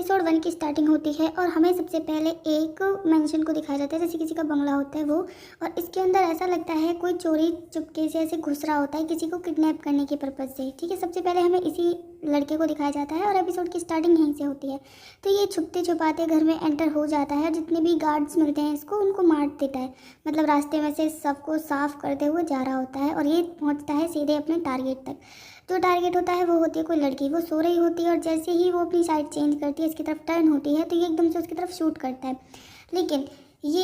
Episode 1 की starting होती है और हमें सबसे पहले एक मेंशन को दिखाया जाता है, जैसे किसी का बंगला होता है वो, और इसके अंदर ऐसा लगता है कोई चोरी चुपके से ऐसे घुस रहा होता है किसी को किडनैप करने के पर्पज़ से। ठीक है, सबसे पहले हमें इसी लड़के को दिखाया जाता है और एपिसोड की स्टार्टिंग यहीं से होती है। तो ये छुपते छुपाते घर में एंटर हो जाता है, जितने भी गार्ड्स मिलते हैं इसको उनको मार देता है, मतलब रास्ते में से सबको साफ करते हुए जा रहा होता है और ये पहुँचता है सीधे अपने टारगेट तक। जो टारगेट होता है वो होती है कोई लड़की, वो सो रही होती है और जैसे ही वो अपनी साइड चेंज करती है, इसकी तरफ टर्न होती है, तो ये एकदम से उसकी तरफ शूट करता है। लेकिन ये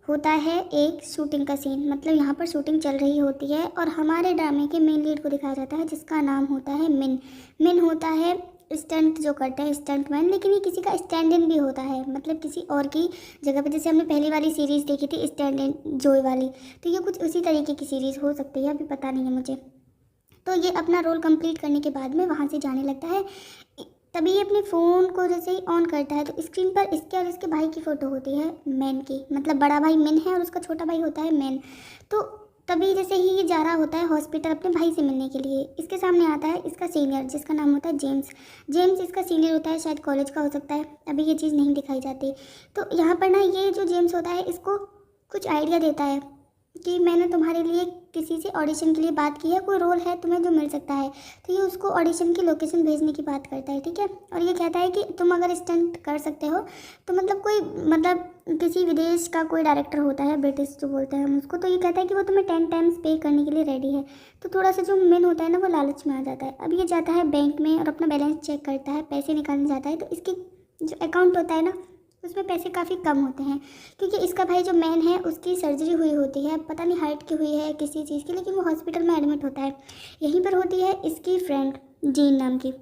होता है एक शूटिंग का सीन, मतलब यहाँ पर शूटिंग चल रही होती है और हमारे ड्रामे के मेन लीड को दिखाया जाता है जिसका नाम होता है मिन। मिन होता है स्टंट जो करते हैं, स्टंट मैन, लेकिन ये किसी का स्टैंड इन भी होता है, मतलब किसी और की जगह पे। जैसे हमने पहली वाली सीरीज़ देखी थी स्टैंड इन जोय वाली, तो ये कुछ उसी तरीके की सीरीज़ हो सकती है, अभी पता नहीं है मुझे। तो ये अपना रोल कंप्लीट करने के बाद में वहाँ से जाने लगता है। तभी ये अपने फ़ोन को जैसे ही ऑन करता है तो स्क्रीन पर इसके और इसके भाई की फ़ोटो होती है, मैन की, मतलब बड़ा भाई मिन है और उसका छोटा भाई होता है मैन। तो तभी जैसे ही ये जा रहा होता है हॉस्पिटल अपने भाई से मिलने के लिए, इसके सामने आता है इसका सीनियर जिसका नाम होता है जेम्स। जेम्स इसका सीनियर होता है, शायद कॉलेज का हो सकता है, अभी ये चीज़ नहीं दिखाई जाती। तो यहाँ पर ना ये जो जेम्स होता है इसको कुछ आइडिया देता है कि मैंने तुम्हारे लिए किसी से ऑडिशन के लिए बात की है, कोई रोल है तुम्हें जो मिल सकता है। तो ये उसको ऑडिशन की लोकेशन भेजने की बात करता है, ठीक है। और ये कहता है कि तुम अगर स्टंट कर सकते हो तो मतलब कोई, मतलब किसी विदेश का कोई डायरेक्टर होता है, ब्रिटिश जो बोलते हैं हम उसको, तो ये कहता है कि वो तुम्हें 10 टाइम्स पे करने के लिए रेडी है। तो थोड़ा सा जो मेन होता है ना वो लालच में आ जाता है। अब ये जाता है बैंक में और अपना बैलेंस चेक करता है, पैसे निकालने जाता है, तो इसकी जो अकाउंट होता है ना उसमें पैसे काफ़ी कम होते हैं, क्योंकि इसका भाई जो मैन है उसकी सर्जरी हुई होती है, पता नहीं हार्ट की हुई है किसी चीज़ की, लेकिन वो हॉस्पिटल में एडमिट होता है। यहीं पर होती है इसकी फ्रेंड जीन नाम की,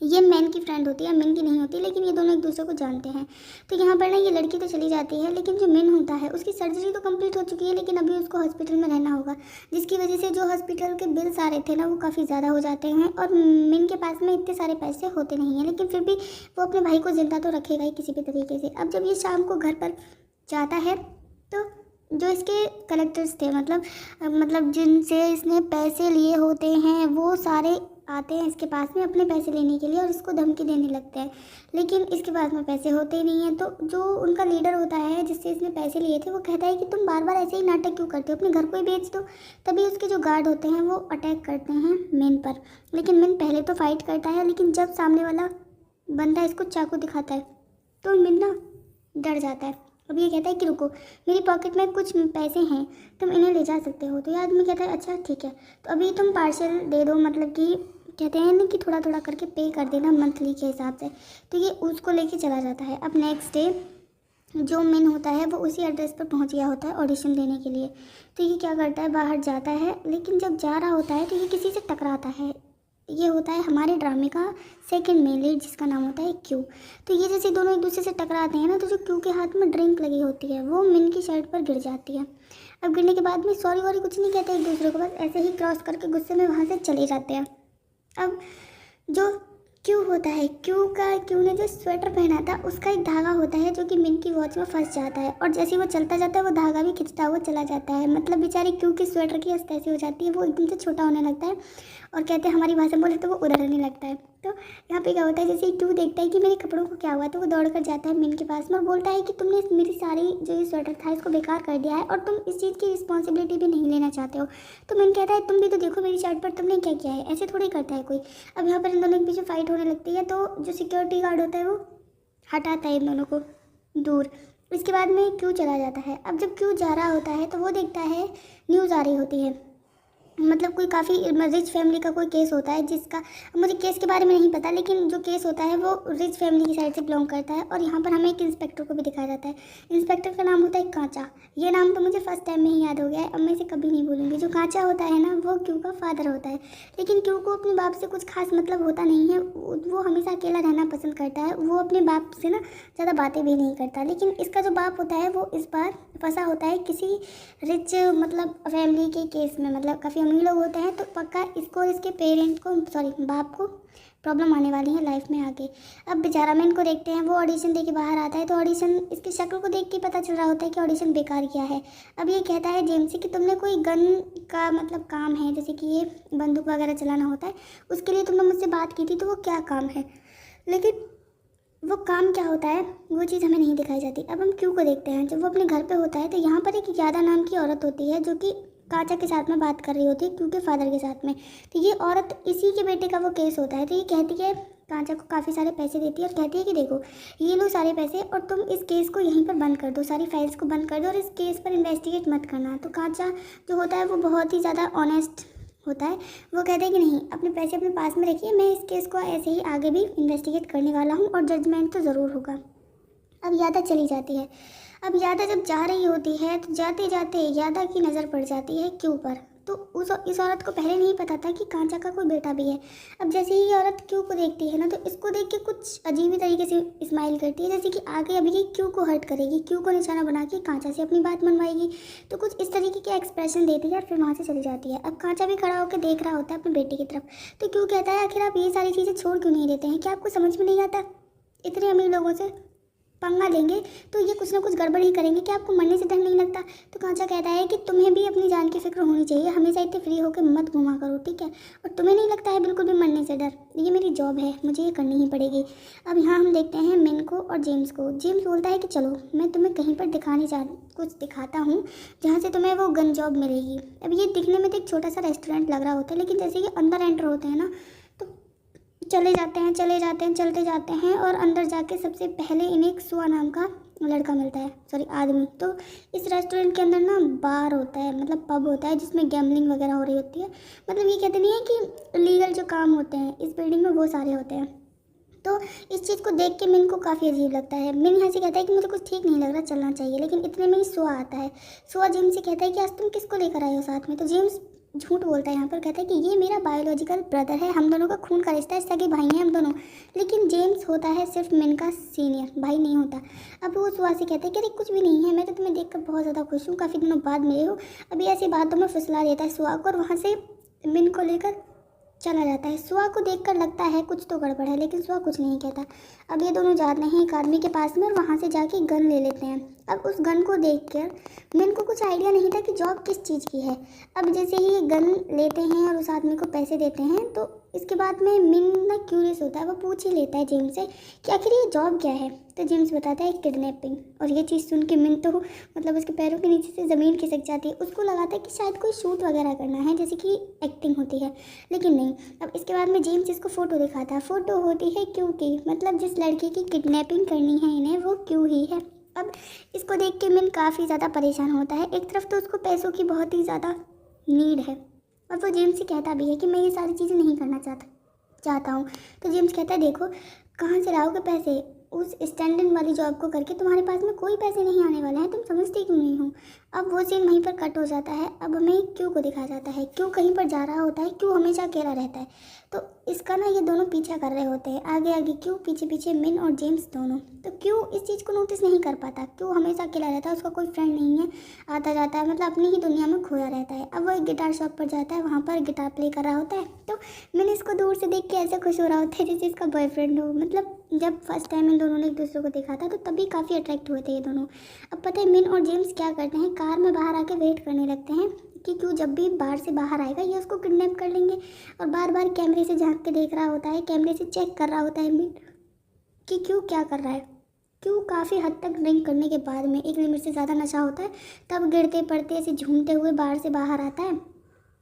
ये मैन की फ्रेंड होती है, मिन की नहीं होती, लेकिन ये दोनों एक दूसरे को जानते हैं। तो यहाँ पर ना ये लड़की तो चली जाती है, लेकिन जो मिन होता है उसकी सर्जरी तो कंप्लीट हो चुकी है, लेकिन अभी उसको हॉस्पिटल में रहना होगा, जिसकी वजह से जो हॉस्पिटल के बिल्स आ रहे थे ना वो काफ़ी ज़्यादा हो जाते हैं और मिन के पास में इतने सारे पैसे होते नहीं हैं, लेकिन फिर भी वो अपने भाई को जिंदा तो रखेगा ही किसी भी तरीके से। अब जब ये शाम को घर पर जाता है तो जो इसके कलेक्टर्स थे, मतलब जिनसे इसने पैसे लिए होते हैं, वो सारे आते हैं इसके पास में अपने पैसे लेने के लिए और इसको धमकी देने लगते हैं, लेकिन इसके पास में पैसे होते ही नहीं हैं। तो जो उनका लीडर होता है जिससे इसने पैसे लिए थे वो कहता है कि तुम बार बार ऐसे ही नाटक क्यों करते हो, अपने घर को ही बेच दो। तभी उसके जो गार्ड होते हैं वो अटैक करते हैं मिन पर, लेकिन मिन पहले तो फाइट करता है, लेकिन जब सामने वाला बंदा इसको चाकू दिखाता है तो मिन ना डर जाता है। अब ये कहता है कि रुको, मेरी पॉकेट में कुछ पैसे हैं, तुम इन्हें ले जा सकते हो। तो ये आदमी कहता है अच्छा ठीक है, तो अभी तुम पार्सल दे दो, मतलब कि कहते हैं ना कि थोड़ा थोड़ा करके पे कर देना मंथली के हिसाब से। तो ये उसको लेके चला जाता है। अब नेक्स्ट डे जो मेन होता है वो उसी एड्रेस पर पहुंच गया होता है ऑडिशन देने के लिए। तो ये क्या करता है, बाहर जाता है, लेकिन जब जा रहा होता है तो ये किसी से टकराता है। ये होता है हमारे ड्रामे का सेकंड मेन लीड जिसका नाम होता है क्यू। तो ये जैसे दोनों एक दूसरे से टकराते हैं ना, तो जो क्यू के हाथ में ड्रिंक लगी होती है वो मिन की शर्ट पर गिर जाती है। अब गिरने के बाद में सॉरी वॉरी कुछ नहीं कहते एक दूसरे को, बस ऐसे ही क्रॉस करके गुस्से में वहाँ से चले जाते हैं। अब जो क्यू होता है, क्यू ने जो स्वेटर पहना था उसका एक धागा होता है जो कि मिन की वॉच में फंस जाता है, और जैसे ही वो चलता जाता है वो धागा भी खिंचता हुआ चला जाता है। मतलब बेचारी क्यू की स्वेटर की अवस्था ऐसी हो जाती है, वो एकदम से छोटा होने लगता है और कहते हैं हमारी भाषा में बोले तो वो उड़ने लगता है। तो यहाँ पे क्या होता है, जैसे ही क्यू देखता है कि मेरे कपड़ों को क्या हुआ, तो वो दौड़ कर जाता है मिन के पास में और बोलता है कि तुमने मेरी सारी जो ये स्वेटर था इसको बेकार कर दिया है और तुम इस चीज़ की रिस्पॉन्सिबिलिटी भी नहीं लेना चाहते हो। तो मिन कहता है तुम भी तो देखो मेरी शर्ट पर तुमने क्या किया है, ऐसे थोड़ी करता है कोई। अब यहाँ पर इन दोनों के बीच फाइट होने लगती है, तो जो सिक्योरिटी गार्ड होता है वो हटाता है इन दोनों को दूर। इसके बाद में क्यू चला जाता है। अब जब क्यू जा रहा होता है तो वो देखता है न्यूज़ आ रही होती है, मतलब कोई काफ़ी रिच फैमिली का कोई केस होता है जिसका, मुझे केस के बारे में नहीं पता, लेकिन जो केस होता है वो रिच फैमिली की साइड से बिलोंग करता है। और यहाँ पर हमें एक इंस्पेक्टर को भी दिखाया जाता है। इंस्पेक्टर का नाम होता है कांचा। ये नाम तो मुझे फर्स्ट टाइम में ही याद हो गया है, अब मैं इसे कभी नहीं भूलूंगी। जो कांचा होता है ना वो क्यू का फादर होता है, लेकिन क्यू को अपने बाप से कुछ खास मतलब होता नहीं है, वो हमेशा अकेला रहना पसंद करता है, वो अपने बाप से ना ज़्यादा बातें भी नहीं करता। लेकिन इसका जो बाप होता है वो इस बार फंसा होता है किसी रिच मतलब फैमिली के केस में, मतलब काफ़ी अमीर लोग होते हैं, तो पक्का इसको इसके पेरेंट को बाप को प्रॉब्लम आने वाली है लाइफ में आगे। अब बेचारा मैं इनको देखते हैं, वो ऑडिशन दे के बाहर आता है, तो ऑडिशन इसकी शक्ल को देख के पता चल रहा होता है कि ऑडिशन बेकार किया है। अब ये कहता है जेम्स से कि तुमने कोई गन का मतलब काम है, जैसे कि ये बंदूक वगैरह चलाना होता है, उसके लिए तुमने मुझसे बात की थी, तो वो क्या काम है। लेकिन वो काम क्या होता है वो चीज़ हमें नहीं दिखाई जाती। अब हम क्यू को देखते हैं। जब वो अपने घर पे होता है तो यहाँ पर एक यादा नाम की औरत होती है जो कि कांचा के साथ में बात कर रही होती है, क्यू के फादर के साथ में। तो ये औरत इसी के बेटे का वो केस होता है। तो ये कहती है, कांचा को काफ़ी सारे पैसे देती है और कहती है कि देखो ये लो सारे पैसे और तुम इस केस को यहीं पर बंद कर दो, सारी फाइल्स को बंद कर दो और इस केस पर इन्वेस्टिगेट मत करना। तो कांचा जो होता है वो बहुत ही ज़्यादा ऑनेस्ट होता है। वो कहते हैं कि नहीं, अपने पैसे अपने पास में रखिए, मैं इस केस को ऐसे ही आगे भी इन्वेस्टिगेट करने वाला हूँ और जजमेंट तो ज़रूर होगा। अब यादा चली जाती है। अब यादा जब जा रही होती है तो जाते जाते यादा की नज़र पड़ जाती है क्यू पर। तो इस औरत को पहले नहीं पता था कि कांचा का कोई बेटा भी है। अब जैसे ही ये औरत क्यू को देखती है ना तो इसको देख के कुछ अजीब ही तरीके से स्माइल करती है, जैसे कि आगे अभी ये क्यू को हर्ट करेगी, क्यू को निशाना बना के कांचा से अपनी बात मनवाएगी। तो कुछ इस तरीके के एक्सप्रेशन देती है और फिर वहाँ से चली जाती है। अब कांचा भी खड़ा होकर देख रहा होता है अपने बेटे की तरफ। तो क्यू कहता है, आखिर आप ये सारी चीज़ें छोड़ क्यों नहीं देते हैं? क्या आपको समझ में नहीं आता? इतने अमीर लोगों से पंगा लेंगे तो ये कुछ ना कुछ गड़बड़ ही करेंगे, क्या आपको मरने से डर नहीं लगता? तो कांचा कहता है कि तुम्हें भी अपनी जान की फिक्र होनी चाहिए, हमेशा इतने फ्री होकर मत घुमा करो, ठीक है? और तुम्हें नहीं लगता है बिल्कुल भी मरने से डर? ये मेरी जॉब है, मुझे ये करनी ही पड़ेगी। अब यहाँ हम देखते हैं मिन को और जेम्स को। जेम्स बोलता है कि चलो मैं तुम्हें कहीं पर कुछ दिखाता हूँ जहाँ से तुम्हें वो गन जॉब मिलेगी। अब ये दिखने में तो एक छोटा सा रेस्टोरेंट लग रहा होता है, लेकिन जैसे कि अंदर एंटर होते हैं ना तो चले जाते हैं चलते जाते हैं और अंदर जाके सबसे पहले इन्हें एक सुआ नाम का लड़का मिलता है, सॉरी आदमी। तो इस रेस्टोरेंट के अंदर ना बार होता है, मतलब पब होता है जिसमें गैम्बलिंग वगैरह हो रही होती है। मतलब ये कहते नहीं है कि लीगल जो काम होते हैं इस बिल्डिंग में वो सारे होते हैं। तो इस चीज़ को देख के मिन को काफ़ी अजीब लगता है। मिन यहाँ से कहता है कि मुझे कुछ ठीक नहीं लग रहा, चलना चाहिए। लेकिन इतने में ही सुआ आता है। सुआ जेम्स से कहता है कि आज तुम किसको लेकर आए हो साथ में? तो जेम्स झूठ बोलता है यहाँ पर, कहता है कि ये मेरा बायोलॉजिकल ब्रदर है, हम दोनों का खून का रिश्ता है, सगे भाई हैं हम दोनों। लेकिन जेम्स होता है सिर्फ मिन का सीनियर, भाई नहीं होता। अब वो सुआ से कहता है कि अरे कुछ भी नहीं है, मैं तो तुम्हें देखकर बहुत ज़्यादा खुश हूँ, काफ़ी दिनों बाद मिले हो। अभी ऐसी बातों में फुसला देता है सुआ को और वहाँ से मिन को लेकर चला जाता है। सुआ को देखकर लगता है कुछ तो गड़बड़ है, लेकिन सुआ कुछ नहीं कहता। अब ये दोनों जाते हैं एक आदमी के पास में और वहाँ से जाके गन ले लेते हैं। अब उस गन को देखकर मिन को कुछ आइडिया नहीं था कि जॉब किस चीज़ की है। अब जैसे ही ये गन लेते हैं और उस आदमी को पैसे देते हैं तो इसके बाद में मिन ना क्यूरियस होता है, वो पूछ ही लेता है जेम्स से कि आखिर ये जॉब क्या है। तो जेम्स बताता है किडनैपिंग। और ये चीज़ सुन के मिन तो मतलब उसके पैरों के नीचे से ज़मीन खिसक जाती है। उसको लगाता है कि शायद कोई शूट वगैरह करना है, जैसे कि एक्टिंग होती है, लेकिन नहीं। अब इसके बाद में जेम्स इसको फ़ोटो दिखाता है। फ़ोटो होती है क्यू की, मतलब जिस लड़की की किडनैपिंग करनी है इन्हें वो क्यू ही है। अब इसको देख के मिन काफ़ी ज़्यादा परेशान होता है। एक तरफ तो उसको पैसों की बहुत ही ज़्यादा नीड है और वो जेम्स से कहता भी है कि मैं ये सारी चीज़ें नहीं करना चाहता हूँ। तो जेम्स कहता है, देखो कहाँ से लाओगे पैसे? उस स्टैंड वाली जॉब को करके तुम्हारे पास में कोई पैसे नहीं आने वाले हैं, तुम समझते क्यों नहीं हो? अब वो सीन वहीं पर कट हो जाता है। अब हमें क्यू को दिखाया जाता है। क्यू कहीं पर जा रहा होता है, क्यू हमेशा अकेला रहता है। तो इसका ना ये दोनों पीछा कर रहे होते हैं, आगे आगे क्यू, पीछे पीछे मिन और जेम्स दोनों। तो क्यू इस चीज़ को नोटिस नहीं कर पाता। क्यू हमेशा अकेला रहता है, उसका कोई फ्रेंड नहीं है, आता जाता है, मतलब अपनी ही दुनिया में खोया रहता है। अब वो एक गिटार शॉप पर जाता है, वहाँ पर गिटार प्ले कर रहा होता है। तो मिन इसको दूर से देख के ऐसे खुश हो रहा होता है जैसे इसका बॉयफ्रेंड हो। मतलब जब फर्स्ट टाइम इन दोनों ने एक दूसरे को देखा था तो तभी काफ़ी अट्रैक्ट हुए थे ये दोनों। अब पता है मिन और जेम्स क्या करते हैं, कार में बाहर आके वेट करने लगते हैं कि क्यों जब भी बाहर से बाहर आएगा ये उसको किडनैप कर लेंगे। और बार बार कैमरे से झांक के देख रहा होता है, कैमरे से चेक कर रहा होता है मिन कि क्यों क्या कर रहा है। क्यों काफ़ी हद तक ड्रिंक करने के बाद में, एक लिमिट से ज़्यादा नशा होता है, तब गिरते पड़ते ऐसे झूमते हुए बाहर से बाहर आता है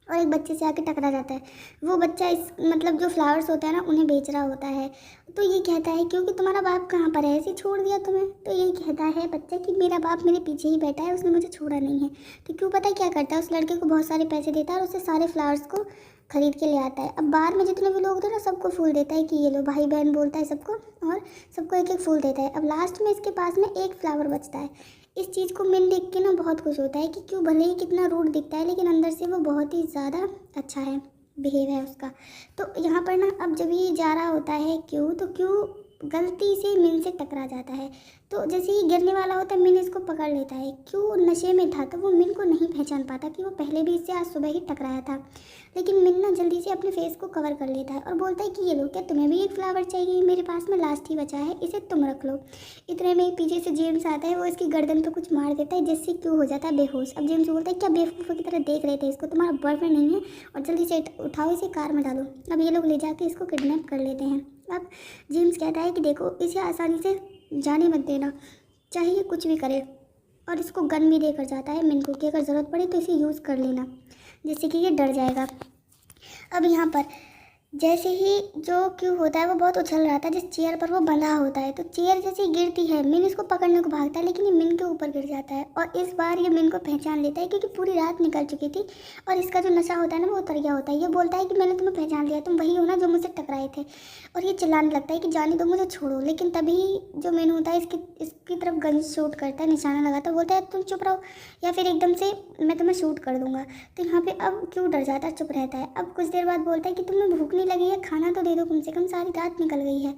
और एक बच्चे से आके टकरा जाता है। वो बच्चा इस मतलब जो फ्लावर्स होता है ना उन्हें बेच रहा होता है। तो ये कहता है क्योंकि तुम्हारा बाप कहाँ पर है, ऐसे छोड़ दिया तुम्हें? तो ये कहता है बच्चा कि मेरा बाप मेरे पीछे ही बैठा है, उसने मुझे छोड़ा नहीं है। तो क्यों पता है क्या करता है, उस लड़के को बहुत सारे पैसे देता है और उससे सारे फ्लावर्स को खरीद के ले आता है। अब बाहर में जितने भी लोग थे ना सबको फूल देता है कि ये लो, भाई बहन बोलता है सबको और सबको एक एक फूल देता है। अब लास्ट में इसके पास में एक फ्लावर बचता है। इस चीज़ को मिन देख के ना बहुत खुश होता है कि क्यों भले ही कितना रूड दिखता है लेकिन अंदर से वो बहुत ही ज़्यादा अच्छा है, बिहेव है उसका। तो यहाँ पर ना अब जब ये जा रहा होता है क्यों, तो क्यों गलती से मिन से टकरा जाता है। तो जैसे ही गिरने वाला होता है मिन इसको पकड़ लेता है। क्यों नशे में था तो वो मिन को नहीं पहचान पाता कि वो पहले भी इससे आज सुबह ही टकराया था। लेकिन मिन ना जल्दी से अपने फेस को कवर कर लेता है और बोलता है कि ये लो, क्या तुम्हें भी एक फ्लावर चाहिए? मेरे पास में लास्ट ही बचा है, इसे तुम रख लो। इतने में पीछे से जेम्स आता है, वो इसकी गर्दन पर कुछ मार देता है जिससे क्यों हो जाता है बेहोश। अब जेम्स बोलता है क्या बेवकूफ़ों की तरह देख रहे थे इसको, तुम्हारा बॉयफ्रेंड नहीं है और जल्दी से उठाओ इसे कार में डालो। अब ये लोग ले जाके इसको किडनैप कर लेते हैं। अब जेम्स कहता है कि देखो इसे आसानी से जाने मत देना, चाहे ये कुछ भी करे, और इसको गन भी देकर जाता है मिन को कि अगर ज़रूरत पड़े तो इसे यूज़ कर लेना, जिससे कि ये डर जाएगा। अब यहाँ पर जैसे ही जो क्यों होता है वो बहुत उछल रहा था जिस चेयर पर वो बंधा होता है, तो चेयर जैसे ही गिरती है मिन इसको पकड़ने को भागता है, लेकिन ये मिन के ऊपर गिर जाता है और इस बार ये मिन को पहचान लेता है क्योंकि पूरी रात निकल चुकी थी और इसका जो नशा होता है ना वो उतर गया होता है। ये बोलता है कि मैंने तुम्हें पहचान लिया, तुम वही हो ना जो मुझसे टकराए थे, और ये चिल्लाने लगता है कि जाने दो मुझे, छोड़ो। लेकिन तभी जो मिन होता है इसकी तरफ गन शूट करता है, निशाना लगाता है, बोलता है तुम चुप रहो या फिर एकदम से मैं तुम्हें शूट कर दूंगा। तो यहाँ पे अब क्यों डर जाता है, चुप रहता है। अब कुछ देर बाद बोलता है कि तुम्हें भूख नहीं लगी है, खाना तो दे दो कम से कम, सारी रात निकल गई है।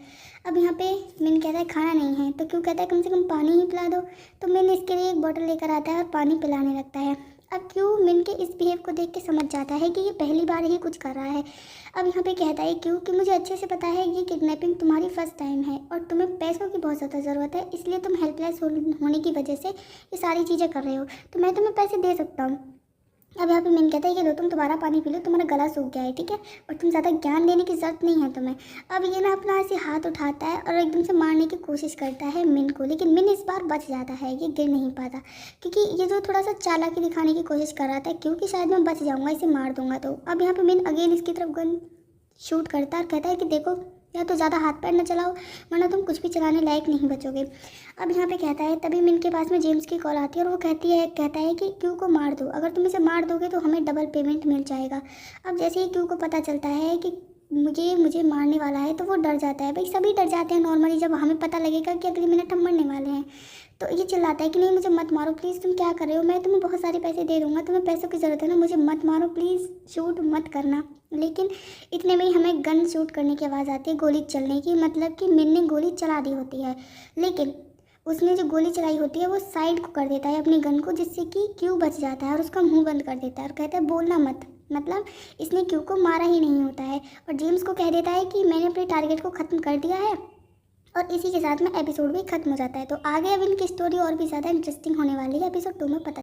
अब यहाँ पे मिन कहता है खाना नहीं है, तो क्यों कहता है कम से कम पानी ही पिला दो, तो मिन इसके लिए एक बोतल लेकर आता है और पानी पिलाने लगता है। अब क्यों मिन के इस बिहेव को देख के समझ जाता है कि ये पहली बार ही कुछ कर रहा है। अब यहाँ पे कहता है क्यों कि मुझे अच्छे से पता है ये किडनैपिंग तुम्हारी फर्स्ट टाइम है और तुम्हें पैसों की बहुत ज़्यादा ज़रूरत है, इसलिए तुम हेल्पलेस होने की वजह से ये सारी चीज़ें कर रहे हो, तो मैं तुम्हें पैसे दे सकता हूँ। अब यहाँ पे मिन कहता है कि लो तुम दोबारा पानी पी लो, तुम्हारा गला सूख गया है, ठीक है, और तुम ज़्यादा ज्ञान देने की ज़रूरत नहीं है तुम्हें। अब ये ना अपना ऐसे हाथ उठाता है और एकदम से मारने की कोशिश करता है मिन को, लेकिन मिन इस बार बच जाता है, ये गिर नहीं पाता क्योंकि ये जो थोड़ा सा चालाकी दिखाने की कोशिश कर रहा था क्योंकि शायद मैं बच जाऊँगा इसे मार दूंगा। तो अब यहाँ पर मिन अगेन इसकी तरफ गन शूट करता है और कहता है कि देखो या तो ज़्यादा हाथ पैर न चलाओ वरना तुम कुछ भी चलाने लायक नहीं बचोगे। अब यहाँ पे कहता है तभी मिन के पास में जेम्स की कॉल आती है और वो कहता है कि क्यू को मार दो, अगर तुम इसे मार दोगे तो हमें डबल पेमेंट मिल जाएगा। अब जैसे ही क्यू को पता चलता है कि मुझे मारने वाला है तो वो डर जाता है। भाई सभी डर जाते हैं नॉर्मली जब हमें पता लगेगा कि अगली मिनट हम मरने वाले हैं। तो ये चिल्लाता है कि नहीं मुझे मत मारो प्लीज़, तुम क्या कर रहे हो, मैं तुम्हें बहुत सारे पैसे दे दूँगा, तुम्हें पैसों की ज़रूरत है ना, मुझे मत मारो प्लीज़, शूट मत करना। लेकिन इतने में ही हमें गन शूट करने की आवाज़ आती है, गोली चलने की, मतलब कि मिन ने गोली चला दी होती है, लेकिन उसने जो गोली चलाई होती है वो साइड को कर देता है अपनी गन को, जिससे कि क्यू बच जाता है और उसका मुंह बंद कर देता है और कहता है बोलना मत, मतलब इसने क्यू को मारा ही नहीं होता है। और जेम्स को कह देता है कि मैंने अपने टारगेट को ख़त्म कर दिया है और इसी के साथ में एपिसोड भी खत्म हो जाता है। तो आगे अब इनकी स्टोरी और भी ज़्यादा इंटरेस्टिंग होने वाली है, एपिसोड 2 में पता